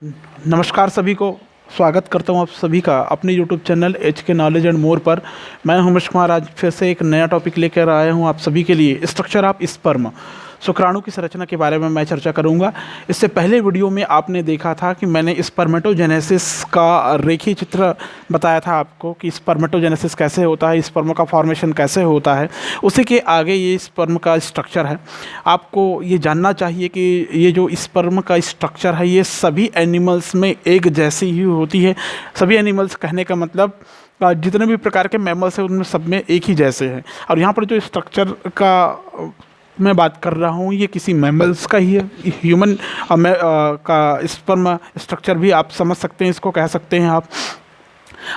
नमस्कार सभी को। स्वागत करता हूँ आप सभी का अपने यूट्यूब चैनल एच के नॉलेज एंड मोर पर। मैं हूं उमेश कुमार। आज फिर से एक नया टॉपिक लेकर आया हूँ आप सभी के लिए। स्ट्रक्चर ऑफ स्पर्म, शुक्राणु की संरचना के बारे में मैं चर्चा करूंगा। इससे पहले वीडियो में आपने देखा था कि मैंने स्पर्मेटोजेनेसिस का रेखीय चित्र बताया था आपको कि स्पर्मेटोजेनेसिस कैसे होता है, स्पर्म का फॉर्मेशन कैसे होता है। उसी के आगे ये स्पर्म का स्ट्रक्चर है। आपको ये जानना चाहिए कि ये जो स्पर्म का स्ट्रक्चर है ये सभी एनिमल्स में एक जैसी ही होती है। सभी एनिमल्स कहने का मतलब जितने भी प्रकार के मैमल्स हैं उनमें सब में एक ही जैसे हैं। और यहाँ पर जो स्ट्रक्चर का मैं बात कर रहा हूँ ये किसी मैमल्स का ही है। ह्यूमन का स्पर्म स्ट्रक्चर भी आप समझ सकते हैं, इसको कह सकते हैं आप।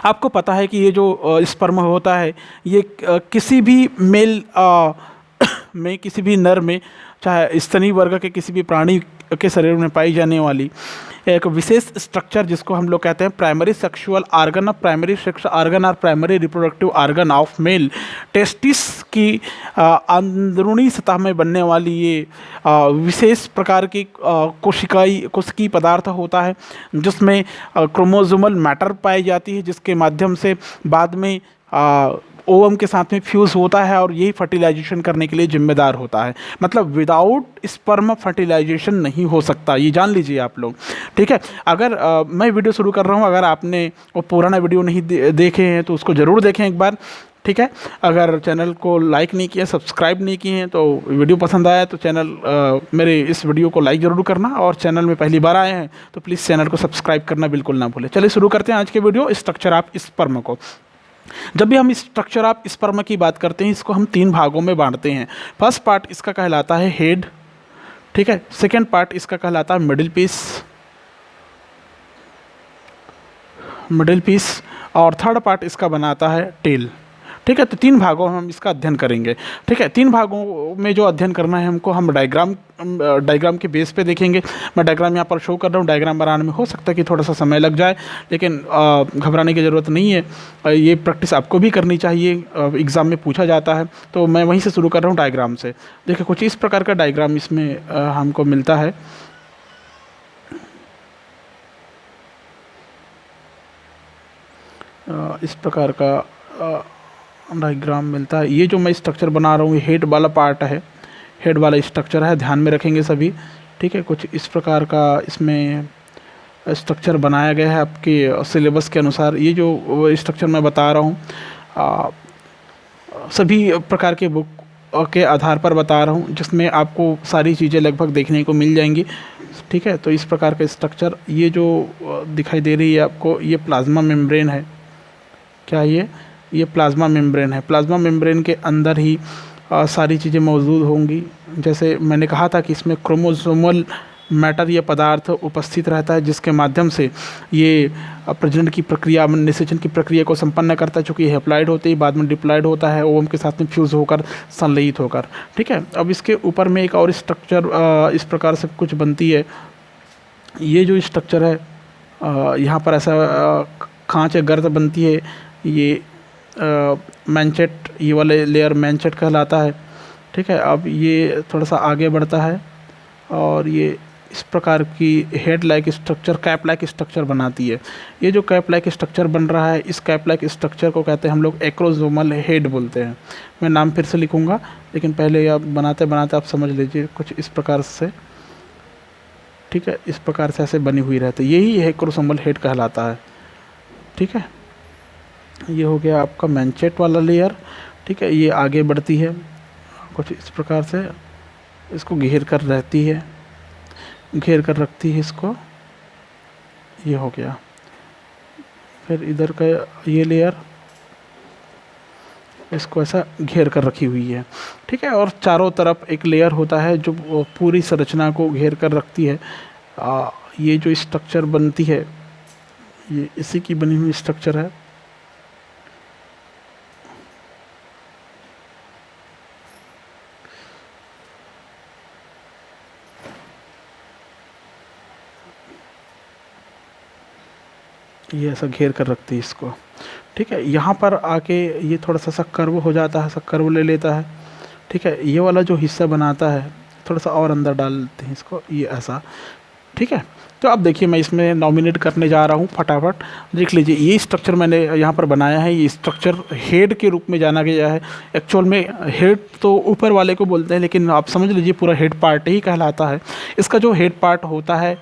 आपको पता है कि ये जो स्पर्म होता है ये किसी भी मेल में, किसी भी नर में, चाहे स्तनी वर्ग के किसी भी प्राणी के शरीर में पाई जाने वाली एक विशेष स्ट्रक्चर जिसको हम लोग कहते हैं primary sexual organ of primary sex organ और primary reproductive organ of male testis की अंदरूनी सतह में बनने वाली ये विशेष प्रकार की कोशिकी पदार्थ होता है जिसमें क्रोमोसोमल मैटर पाई जाती है, जिसके माध्यम से बाद में ओवम के साथ में फ्यूज़ होता है और यही फर्टिलाइजेशन करने के लिए जिम्मेदार होता है। मतलब विदाउट स्पर्म फर्टिलाइजेशन नहीं हो सकता, ये जान लीजिए आप लोग। ठीक है, अगर मैं वीडियो शुरू कर रहा हूँ, अगर आपने वो पुराना वीडियो नहीं देखे हैं तो उसको ज़रूर देखें एक बार। ठीक है, अगर चैनल को लाइक नहीं किया, सब्सक्राइब नहीं किए हैं, तो वीडियो पसंद आया तो चैनल मेरे इस वीडियो को लाइक ज़रूर करना। और चैनल में पहली बार आए हैं तो प्लीज़ चैनल को सब्सक्राइब करना बिल्कुल ना भूलें। चलिए शुरू करते हैं आज के वीडियो स्ट्रक्चर ऑफ स्पर्म को। जब भी हम स्ट्रक्चर ऑफ स्पर्म की बात करते हैं इसको हम 3 भागों में बांटते हैं। फर्स्ट पार्ट इसका कहलाता है हेड, ठीक है। सेकेंड पार्ट इसका कहलाता है मिडिल पीस और थर्ड पार्ट इसका बनाता है टेल। ठीक है, तो 3 भागों में हम इसका अध्ययन करेंगे। ठीक है, 3 भागों में जो अध्ययन करना है हमको, हम डायग्राम के बेस पे देखेंगे। मैं डायग्राम यहाँ पर शो कर रहा हूँ। डायग्राम बनाने में हो सकता है कि थोड़ा सा समय लग जाए, लेकिन घबराने की ज़रूरत नहीं है। ये प्रैक्टिस आपको भी करनी चाहिए, एग्ज़ाम में पूछा जाता है। तो मैं वहीं से शुरू कर रहा हूँ डायग्राम से। देखिए कुछ इस प्रकार का डायग्राम इसमें हमको मिलता है। इस प्रकार का डायग्राम मिलता है। ये जो मैं स्ट्रक्चर बना रहा हूँ ये हेड वाला पार्ट है, हेड वाला स्ट्रक्चर है, ध्यान में रखेंगे सभी। ठीक है, कुछ इस प्रकार का इसमें स्ट्रक्चर बनाया गया है आपके सिलेबस के अनुसार। ये जो स्ट्रक्चर मैं बता रहा हूँ सभी प्रकार के बुक के आधार पर बता रहा हूँ, जिसमें आपको सारी चीज़ें लगभग देखने को मिल जाएंगी। ठीक है, तो इस प्रकार का स्ट्रक्चर ये जो दिखाई दे रही है आपको, ये प्लाज्मा मेम्ब्रेन है। क्या ये प्लाज्मा मेम्ब्रेन है। प्लाज्मा मेम्ब्रेन के अंदर ही सारी चीज़ें मौजूद होंगी। जैसे मैंने कहा था कि इसमें क्रोमोसोमल मैटर ये पदार्थ उपस्थित रहता है, जिसके माध्यम से ये प्रजनन की प्रक्रिया, निषेचन की प्रक्रिया को संपन्न करता है। चूँकि हैप्लॉइड होते ही बाद में डिप्लॉइड होता है ओवम के साथ में फ्यूज़ होकर संलयित होकर। ठीक है, अब इसके ऊपर में एक और स्ट्रक्चर इस प्रकार से कुछ बनती है। ये जो स्ट्रक्चर है यहाँ पर ऐसा खाँच या गर्त बनती है। ये मैंचेट, ये वाले लेयर मैंचेट कहलाता है। ठीक है, अब ये थोड़ा सा आगे बढ़ता है और ये इस प्रकार की head like structure, cap like structure बनाती है। ये जो कैप लाइक स्ट्रक्चर बन रहा है, इस कैप लाइक स्ट्रक्चर को कहते हैं हम लोग एक्रोसोमल हेड बोलते हैं। मैं नाम फिर से लिखूँगा, लेकिन पहले आप बनाते बनाते आप समझ लीजिए कुछ इस प्रकार से। ठीक है, इस प्रकार से ऐसे बनी हुई रहती है, यही एक्रोसोमल हेड कहलाता है। ठीक है, ये हो गया आपका मैंचेट वाला लेयर। ठीक है, ये आगे बढ़ती है कुछ इस प्रकार से, इसको घेर कर रहती है, घेर कर रखती है इसको। ये हो गया। फिर इधर का ये लेयर इसको ऐसा घेर कर रखी हुई है। ठीक है, और चारों तरफ एक लेयर होता है जो पूरी संरचना को घेर कर रखती है। ये जो स्ट्रक्चर बनती है ये इसी की बनी हुई स्ट्रक्चर है। ये ऐसा घेर कर रखती है इसको। ठीक है, यहाँ पर आके ये थोड़ा सा कर्व हो जाता है, कर्व ले लेता है। ठीक है, ये वाला जो हिस्सा बनाता है थोड़ा सा और अंदर डालते हैं इसको, ये ऐसा ठीक है। तो अब देखिए मैं इसमें नॉमिनेट करने जा रहा हूँ, फटाफट देख लीजिए। ये स्ट्रक्चर मैंने यहाँ पर बनाया है, ये स्ट्रक्चर हेड के रूप में जाना गया है। एक्चुअल में हेड तो ऊपर वाले को बोलते हैं, लेकिन आप समझ लीजिए पूरा हेड पार्ट ही कहलाता है। इसका जो हेड पार्ट होता है,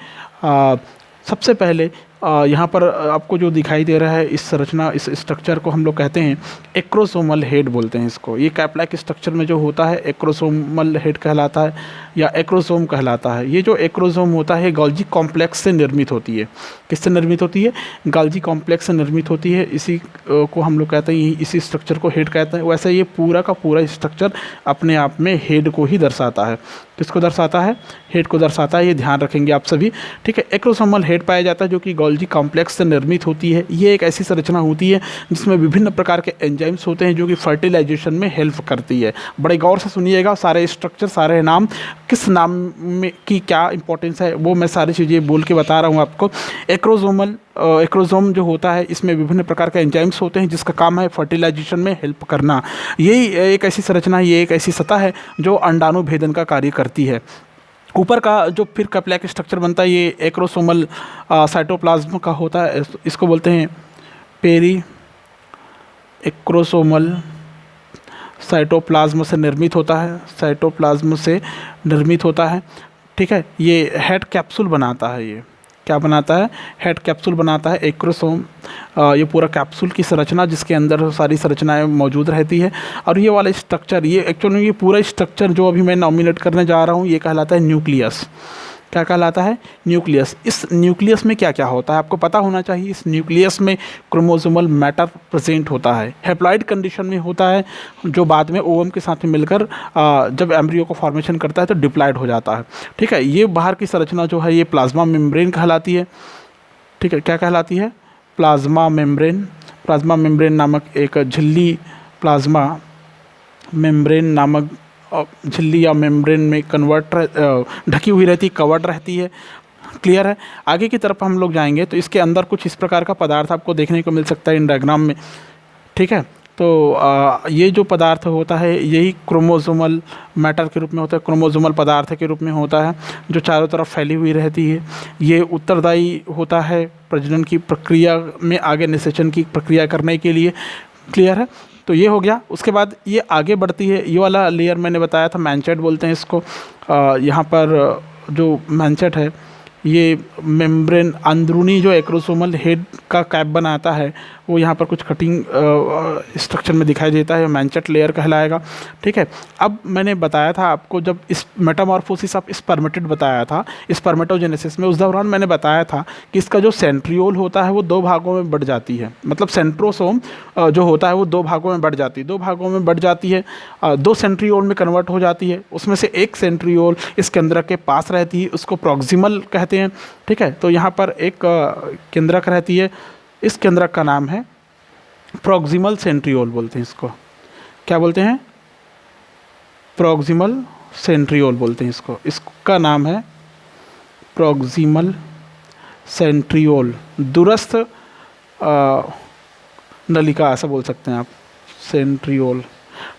सबसे पहले यहाँ पर आपको जो दिखाई दे रहा है, इस संरचना, इस स्ट्रक्चर को हम लोग कहते हैं एक्रोसोमल हेड बोलते हैं इसको। ये कैप-लाइक स्ट्रक्चर में जो होता है एक्रोसोमल हेड कहलाता है या एक्रोसोम कहलाता है। ये जो एक्रोसोम होता है गोल्गी कॉम्प्लेक्स से निर्मित होती है। किससे निर्मित होती है? गोल्गी कॉम्प्लेक्स से निर्मित होती है। इसी को हम लोग कहते हैं, इसी स्ट्रक्चर को हेड कहते हैं। वैसे ये पूरा का पूरा स्ट्रक्चर अपने आप में हेड को ही दर्शाता है। किसको दर्शाता है? हेड को दर्शाता है। ये ध्यान रखेंगे आप सभी, ठीक है। एक्रोसोमल हेड पाया जाता है जो कि गोल्गी कॉम्प्लेक्स से निर्मित होती है। ये एक ऐसी संरचना होती है जिसमें विभिन्न प्रकार के एंजाइम्स होते हैं जो कि फर्टिलाइजेशन में हेल्प करती है। बड़े गौर से सुनिएगा, सारे स्ट्रक्चर, सारे नाम, किस नाम में की क्या इंपॉर्टेंस है वो मैं सारी चीज़ें बोल के बता रहा हूँ आपको। एक्रोसोम जो होता है, इसमें विभिन्न प्रकार के एंजाइम्स होते हैं जिसका काम है फर्टिलाइजेशन में हेल्प करना। यही एक ऐसी संरचना, ये एक ऐसी सतह है जो अंडाणुभेदन का कार्य करती है। ऊपर का जो फिर कैप-लाइक स्ट्रक्चर बनता है, ये एक्रोसोमल साइटोप्लाज्म का होता है। इसको बोलते हैं पेरी एक्रोसोमल साइटोप्लाज्म से निर्मित होता है, साइटोप्लाज्म से निर्मित होता है, ठीक है। ये हेड कैप्सूल बनाता है। ये क्या बनाता है? हेड कैप्सूल बनाता है एक्रोसोम। ये पूरा कैप्सूल की संरचना जिसके अंदर सारी संरचनाएं मौजूद रहती है। और ये वाला स्ट्रक्चर, ये एक्चुअली ये पूरा स्ट्रक्चर जो अभी मैं नॉमिनेट करने जा रहा हूँ, ये कहलाता है न्यूक्लियस। क्या कहलाता है? न्यूक्लियस। इस न्यूक्लियस में क्या क्या होता है आपको पता होना चाहिए। इस न्यूक्लियस में क्रोमोसोमल मैटर प्रेजेंट होता है, हैप्लॉइड कंडीशन में होता है, जो बाद में ओवम के साथ में मिलकर जब एम्ब्रियो को फॉर्मेशन करता है तो डिप्लॉइड हो जाता है, ठीक है। ये बाहर की संरचना जो है ये प्लाज्मा मेम्ब्रेन कहलाती है, ठीक है। क्या कहलाती है? Plasma membrane. प्लाज्मा मेम्ब्रेन नामक एक झिल्ली, प्लाज्मा मेम्ब्रेन नामक झिल्ली या मेम्ब्रेन में ढकी हुई रहती, कवर्ड रहती है। क्लियर है? आगे की तरफ हम लोग जाएंगे तो इसके अंदर कुछ इस प्रकार का पदार्थ आपको देखने को मिल सकता है इन डायग्राम में, ठीक है। तो ये जो पदार्थ होता है यही क्रोमोसोमल मैटर के रूप में होता है, क्रोमोसोमल पदार्थ के रूप में होता है, जो चारों तरफ फैली हुई रहती है। ये उत्तरदायी होता है प्रजनन की प्रक्रिया में आगे निषेचन की प्रक्रिया करने के लिए। क्लियर है? तो ये हो गया। उसके बाद ये आगे बढ़ती है, ये वाला लेयर मैंने बताया था मैंचेट बोलते हैं इसको। यहाँ पर जो मैंचेट है, ये मेम्ब्रेन अंदरूनी जो एक्रोसोमल हेड का कैप बनाता है, वो यहाँ पर कुछ कटिंग स्ट्रक्चर में दिखाई देता है, मैंचेट लेयर कहलाएगा, ठीक है। अब मैंने बताया था आपको, जब इस मेटामॉर्फोसिस ऑफ स्पर्मेटिड बताया था, स्पर्मेटोजेनेसिस में, उस दौरान मैंने बताया था कि इसका जो सेंट्रियोल होता है वो दो भागों में बढ़ जाती है। मतलब सेंट्रोसोम जो होता है वो दो भागों में बढ़ जाती है, दो भागों में बढ़ जाती है, दो सेंट्रियोल में कन्वर्ट हो जाती है। उसमें से एक सेंट्रियोल इस केंद्रक के पास रहती है, उसको प्रॉक्सिमल कहते हैं, ठीक है। तो यहाँ पर एक केंद्रक रहती है, इस केंद्रक का नाम है प्रॉक्सिमल सेंट्रियोल बोलते हैं इसको। क्या बोलते हैं? प्रॉक्सिमल सेंट्रियोल बोलते हैं इसको। इसका नाम है प्रॉक्सिमल सेंट्रियोल, दूरस्थ नलिका ऐसा बोल सकते हैं आप, सेंट्रियोल,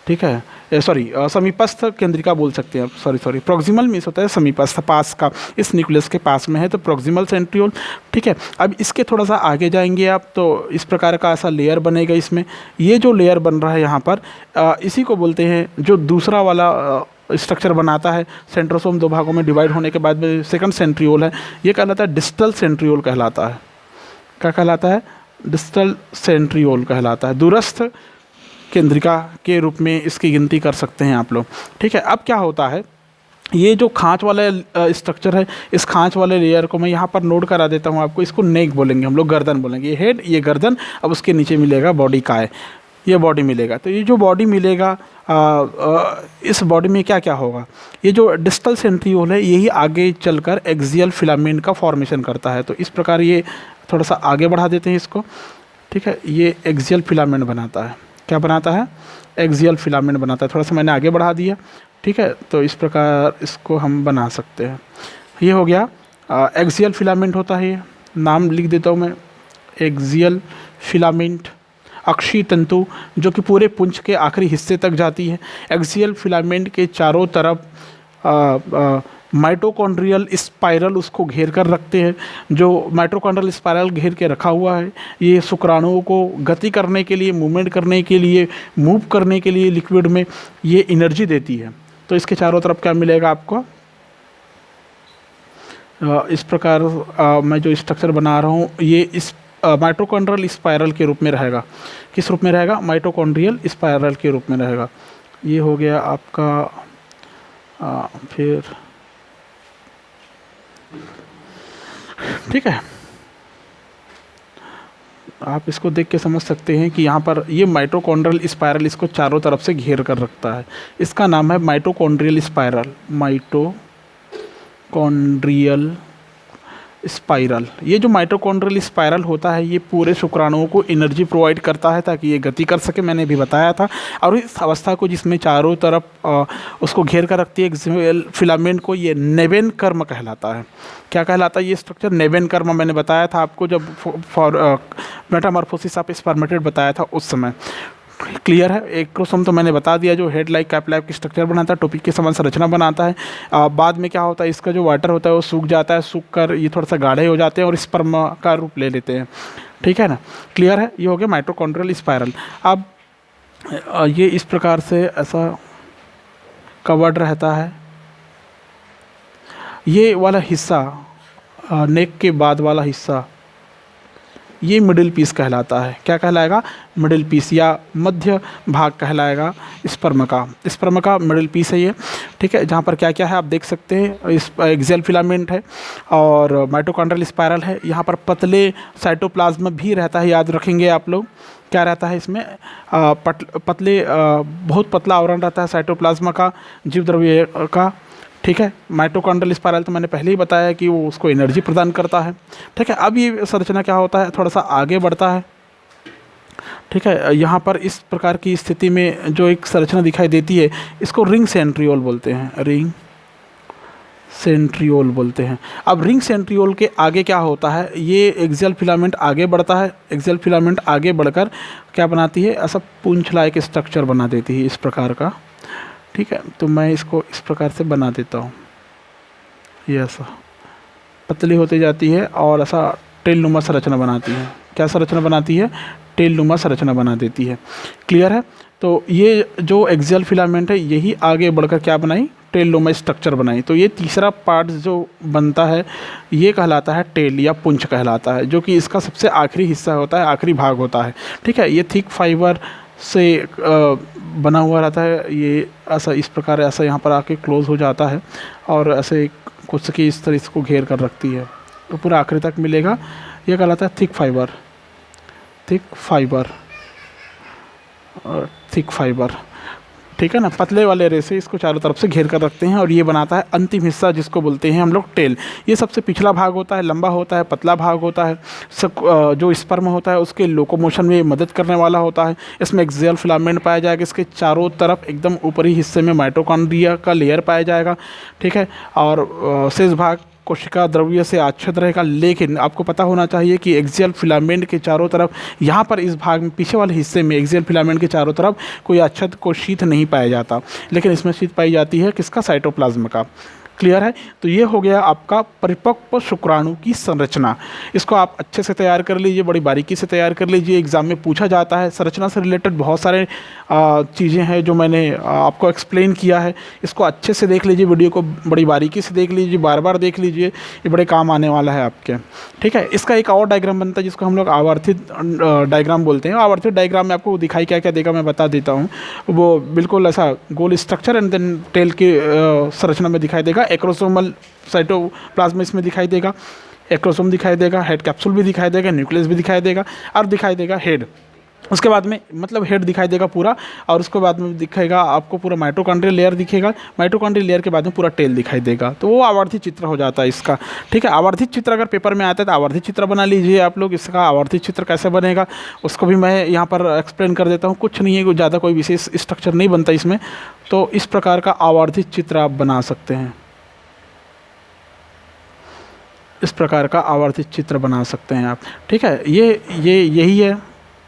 ठीक है। सॉरी, समीपस्थ केंद्रिका बोल सकते हैं आप। सॉरी, प्रॉक्सिमल मीन्स होता है समीपस्थ, पास का, इस न्यूक्लियस के पास में है तो प्रॉक्सिमल सेंट्रियोल, ठीक है। अब इसके थोड़ा सा आगे जाएंगे आप तो इस प्रकार का ऐसा लेयर बनेगा इसमें। ये जो लेयर बन रहा है यहाँ पर, इसी को बोलते हैं, जो दूसरा वाला स्ट्रक्चर बनाता है सेंट्रोसोम दो भागों में डिवाइड होने के बाद में सेकंड सेंट्रियोल है, ये कहलाता है डिस्टल सेंट्रियोल कहलाता है। क्या कहलाता है? डिस्टल सेंट्रियोल कहलाता है। दूरस्थ केंद्रिका के रूप में इसकी गिनती कर सकते हैं आप लोग, ठीक है। अब क्या होता है, ये जो खांच वाला स्ट्रक्चर है, इस खांच वाले लेयर को मैं यहाँ पर नोट करा देता हूँ आपको। इसको नेक बोलेंगे हम लोग, गर्दन बोलेंगे। ये हेड, ये गर्दन, अब उसके नीचे मिलेगा बॉडी का है, ये बॉडी मिलेगा। तो ये जो बॉडी मिलेगा, इस बॉडी में क्या क्या होगा? ये जो डिस्टल सेंट्रियोल है यही आगे चलकर एक्सियल फिलामेंट का फॉर्मेशन करता है। तो इस प्रकार ये थोड़ा सा आगे बढ़ा देते हैं इसको, ठीक है। ये एक्सियल फिलामेंट बनाता है। क्या बनाता है? एक्सियल फिलामेंट बनाता है। थोड़ा सा मैंने आगे बढ़ा दिया, ठीक है। तो इस प्रकार इसको हम बना सकते हैं। ये हो गया एक्सियल फिलामेंट होता है। ये नाम लिख देता हूँ मैं, एक्सियल फिलामेंट, अक्षीय तंतु जो कि पूरे पुंज के आखिरी हिस्से तक जाती है। एक्सियल फिलामेंट के चारों तरफ माइटोकॉन्ड्रियल स्पाइरल उसको घेर कर रखते हैं। जो माइटोकॉन्ड्रियल स्पाइरल घेर के रखा हुआ है, ये शुक्राणुओं को गति करने के लिए, मूवमेंट करने के लिए, मूव करने के लिए लिक्विड में ये एनर्जी देती है। तो इसके चारों तरफ क्या मिलेगा आपको, इस प्रकार मैं जो स्ट्रक्चर बना रहा हूँ ये इस माइटोकॉन्ड्रियल स्पाइरल के रूप में रहेगा। किस रूप में रहेगा, माइटोकॉन्ड्रियल स्पाइरल के रूप में रहेगा। ये हो गया आपका फिर ठीक है, आप इसको देख के समझ सकते हैं कि यहाँ पर ये माइटोकॉन्ड्रियल स्पाइरल इसको चारों तरफ से घेर कर रखता है। इसका नाम है माइटोकॉन्ड्रियल स्पाइरल, माइटोकॉन्ड्रियल स्पाइरल। ये जो माइटोकॉन्ड्रियल स्पाइरल होता है ये पूरे शुक्राणुओं को एनर्जी प्रोवाइड करता है ताकि ये गति कर सके, मैंने भी बताया था। और इस अवस्था को जिसमें चारों तरफ उसको घेर कर रखती है एक्सियल फिलामेंट को, ये नेवेन कर्म कहलाता है। क्या कहलाता है ये स्ट्रक्चर, नेवेन कर्म। मैंने बताया था आपको जब मेटामॉर्फोसिस ऑफ स्पर्मेटेड बताया था उस समय। क्लियर है। एक्रोसोम तो मैंने बता दिया, जो हेड लाइक कैप लाइक की स्ट्रक्चर बनाता है, टोपिक के समान संरचना बनाता है। बाद में क्या होता है, इसका जो वाटर होता है वो सूख जाता है, सूख कर ये थोड़ा सा गाढ़े हो जाते हैं और स्पर्म का रूप ले लेते हैं। ठीक है ना, क्लियर है। ये हो गया माइटोकॉन्ड्रियल स्पाइरल। अब ये इस प्रकार से ऐसा कवर्ड रहता है। ये वाला हिस्सा नेक के बाद वाला हिस्सा ये मिडिल पीस कहलाता है। क्या कहलाएगा, मिडिल पीस या मध्य भाग कहलाएगा स्पर्म का। स्पर्म का मिडिल पीस है ये। ठीक है, जहाँ पर क्या क्या है आप देख सकते हैं। इस एक्सियल फिलामेंट है और माइटोकॉन्ड्रियल स्पाइरल है। यहाँ पर पतले साइटोप्लाज्म भी रहता है, याद रखेंगे आप लोग। क्या रहता है इसमें, पतले बहुत पतला आवरण रहता है साइटोप्लाज्म का, जीव द्रव्य का। ठीक है, माइटोकॉन्ड्रियल स्पाइरल तो मैंने पहले ही बताया कि वो उसको एनर्जी प्रदान करता है। ठीक है, अब ये संरचना क्या होता है, थोड़ा सा आगे बढ़ता है। ठीक है, यहाँ पर इस प्रकार की स्थिति में जो एक संरचना दिखाई देती है इसको रिंग सेंट्रियोल बोलते हैं, रिंग सेंट्रियोल बोलते हैं। अब रिंग सेंट्रियोल के आगे क्या होता है, ये एक्सियल फिलामेंट आगे बढ़ता है। एक्सियल फिलामेंट आगे बढ़कर क्या बनाती है, ऐसा पूंछ लायक स्ट्रक्चर बना देती है इस प्रकार का। ठीक है, तो मैं इसको इस प्रकार से बना देता हूँ। ये ऐसा पतली होती जाती है और ऐसा टेल नुमा संरचना बनाती है। क्या संरचना बनाती है, टेल नुमा संरचना बना देती है। क्लियर है। तो ये जो एक्सियल फिलामेंट है यही आगे बढ़कर क्या बनाई, टेल नुमा स्ट्रक्चर बनाई। तो ये तीसरा पार्ट जो बनता है ये कहलाता है टेल या पुंछ कहलाता है, जो कि इसका सबसे आखिरी हिस्सा होता है, आखिरी भाग होता है। ठीक है, ये थिक फाइबर से बना हुआ रहता है। ये ऐसा इस प्रकार ऐसा यहाँ पर आके क्लोज हो जाता है और ऐसे कुछ की इस तरह इसको घेर कर रखती है, तो पूरा आखिरी तक मिलेगा। ये कहलाता है thick fibre, thick fibre, thick fibre. ठीक है ना, पतले वाले रेसे इसको चारों तरफ से घेर कर रखते हैं और ये बनाता है अंतिम हिस्सा जिसको बोलते हैं हम लोग टेल। ये सबसे पिछला भाग होता है, लंबा होता है, पतला भाग होता है। जो स्पर्म होता है उसके लोकोमोशन में मदद करने वाला होता है। इसमें एक्सियल फिलामेंट पाया जाएगा, इसके चारों तरफ एकदम ऊपरी हिस्से में माइटोकॉन्ड्रिया का लेयर पाया जाएगा। ठीक है, और शेष भाग कोशिका द्रव्य से आच्छादित रहेगा। लेकिन आपको पता होना चाहिए कि एक्सियल फिलामेंट के चारों तरफ, यहाँ पर इस भाग में पीछे वाले हिस्से में एक्सियल फिलामेंट के चारों तरफ कोई आच्छादित को शीथ नहीं पाया जाता, लेकिन इसमें शीथ पाई जाती है किसका, साइटोप्लाज्म का। क्लियर है। तो ये हो गया आपका परिपक्व शुक्राणु की संरचना। इसको आप अच्छे से तैयार कर लीजिए, बड़ी बारीकी से तैयार कर लीजिए, एग्जाम में पूछा जाता है। संरचना से रिलेटेड बहुत सारे चीज़ें हैं जो मैंने आपको एक्सप्लेन किया है। इसको अच्छे से देख लीजिए, वीडियो को बड़ी बारीकी से देख लीजिए, बार बार देख लीजिए, ये बड़े काम आने वाला है आपके। ठीक है, इसका एक और डायग्राम बनता है जिसको हम लोग आवर्तित डायग्राम बोलते हैं। आवर्तित डायग्राम में आपको दिखाई क्या क्या देगा मैं बता देता हूँ। वो बिल्कुल ऐसा गोल स्ट्रक्चर एंड देन टेल की संरचना में दिखाई देगा। एक्रोसोमल साइटोप्लाज्म इसमें दिखाई देगा, एक्रोसोम दिखाई देगा, हेड कैप्सूल भी दिखाई देगा, न्यूक्लियस भी दिखाई देगा और दिखाई देगा हेड। उसके बाद में मतलब हेड दिखाई देगा पूरा, और उसके बाद में दिखेगा आपको पूरा माइटोकॉन्ड्रियल लेयर दिखेगा। माइटोकॉन्ड्रियल लेयर के बाद में पूरा टेल दिखाई देगा। तो वो आवर्धित चित्र हो जाता है इसका। ठीक है, आवर्धित चित्र अगर पेपर में आता है तो आवर्धित चित्र बना लीजिए आप लोग। इसका आवर्धित चित्र कैसे बनेगा उसको भी मैं यहाँ पर एक्सप्लेन कर देता हूँ। कुछ नहीं है, ज़्यादा कोई विशेष स्ट्रक्चर नहीं बनता इसमें। तो इस प्रकार का आवर्धित चित्र आप बना सकते हैं, इस प्रकार का आवर्धित चित्र बना सकते हैं आप। ठीक है, ये यही है।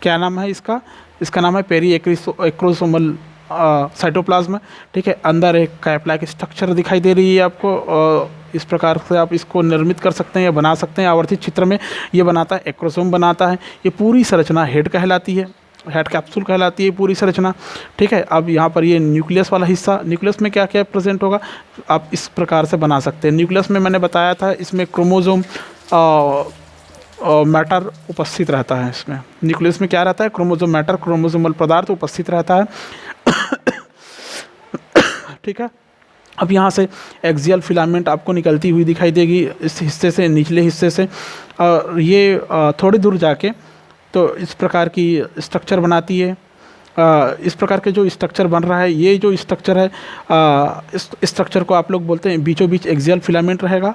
क्या नाम है इसका, इसका नाम है पेरी एक्रोसोमल साइटोप्लाज्म, ठीक है। अंदर एक कैप लाइक स्ट्रक्चर दिखाई दे रही है आपको। इस प्रकार से आप इसको निर्मित कर सकते हैं या बना सकते हैं। आवर्धित चित्र में ये बनाता है, एक्रोसोम बनाता है। ये पूरी संरचना हेड कहलाती है, हेड कैप्सूल कहलाती है पूरी संरचना, ठीक है। अब यहाँ पर ये न्यूक्लियस वाला हिस्सा, न्यूक्लियस में क्या क्या प्रेजेंट होगा आप इस प्रकार से बना सकते हैं। न्यूक्लियस में मैंने बताया था, इसमें क्रोमोसोम मैटर उपस्थित रहता है। इसमें न्यूक्लियस में क्या रहता है, क्रोमोसोम मैटर, क्रोमोसोमल पदार्थ उपस्थित रहता है, ठीक है। अब यहाँ से एक्सियल फिलामेंट आपको निकलती हुई दिखाई देगी इस हिस्से से, निचले हिस्से से। ये थोड़ी दूर जाके तो इस प्रकार की स्ट्रक्चर बनाती है। इस प्रकार के जो स्ट्रक्चर बन रहा है, ये जो स्ट्रक्चर है, इस स्ट्रक्चर को आप लोग बोलते हैं बीचों बीच एक्सियल फिलामेंट रहेगा,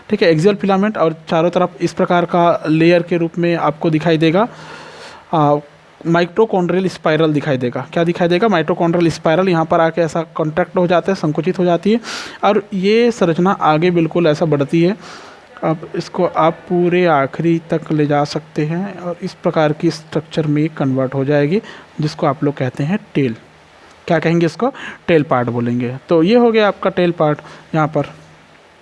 ठीक है। एक्सियल फिलामेंट और चारों तरफ इस प्रकार का लेयर के रूप में आपको दिखाई देगा माइटोकॉन्ड्रियल स्पाइरल दिखाई देगा। क्या दिखाई देगा, माइटोकॉन्ड्रियल स्पाइरल। यहाँ पर आके ऐसा कॉन्ट्रैक्ट हो जाता है, संकुचित हो जाती है और ये संरचना आगे बिल्कुल ऐसा बढ़ती है। अब इसको आप पूरे आखिरी तक ले जा सकते हैं और इस प्रकार की स्ट्रक्चर में कन्वर्ट हो जाएगी, जिसको आप लोग कहते हैं टेल। क्या कहेंगे इसको, टेल पार्ट बोलेंगे। तो ये हो गया आपका टेल पार्ट। यहाँ पर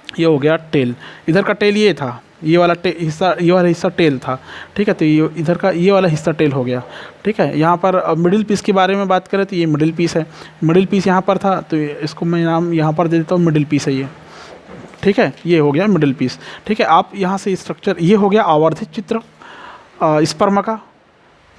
ये हो गया टेल। इधर का टेल ये था, ये वाला हिस्सा, ये वाला हिस्सा टेल था, ठीक है। तो ये इधर का ये वाला हिस्सा टेल हो गया, ठीक है। यहाँ पर मिडिल पीस के बारे में बात करें तो ये मिडिल पीस है। मिडिल पीस यहाँ पर था तो इसको मैं नाम यहाँ पर दे देता हूँ, मिडिल पीस है ये, ठीक है। ये हो गया मिडिल पीस, ठीक है। आप यहाँ से स्ट्रक्चर, ये हो गया आवर्धित चित्र स्पर्म का,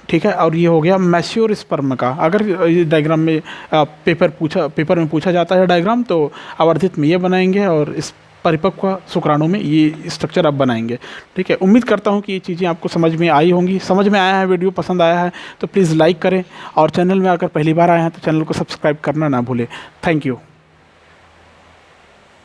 ठीक है। और ये हो गया मैच्योर स्पर्म का। अगर डायग्राम में पेपर में पूछा जाता है डायग्राम, तो आवर्धित में ये बनाएंगे और इस परिपक्व शुक्राणु में ये स्ट्रक्चर आप बनाएंगे, ठीक है। उम्मीद करता हूँ कि ये चीज़ें आपको समझ में आई होंगी। समझ में आया है, वीडियो पसंद आया है तो प्लीज़ लाइक करें और चैनल में अगर पहली बार आए हैं तो चैनल को सब्सक्राइब करना ना भूलें। Thank you.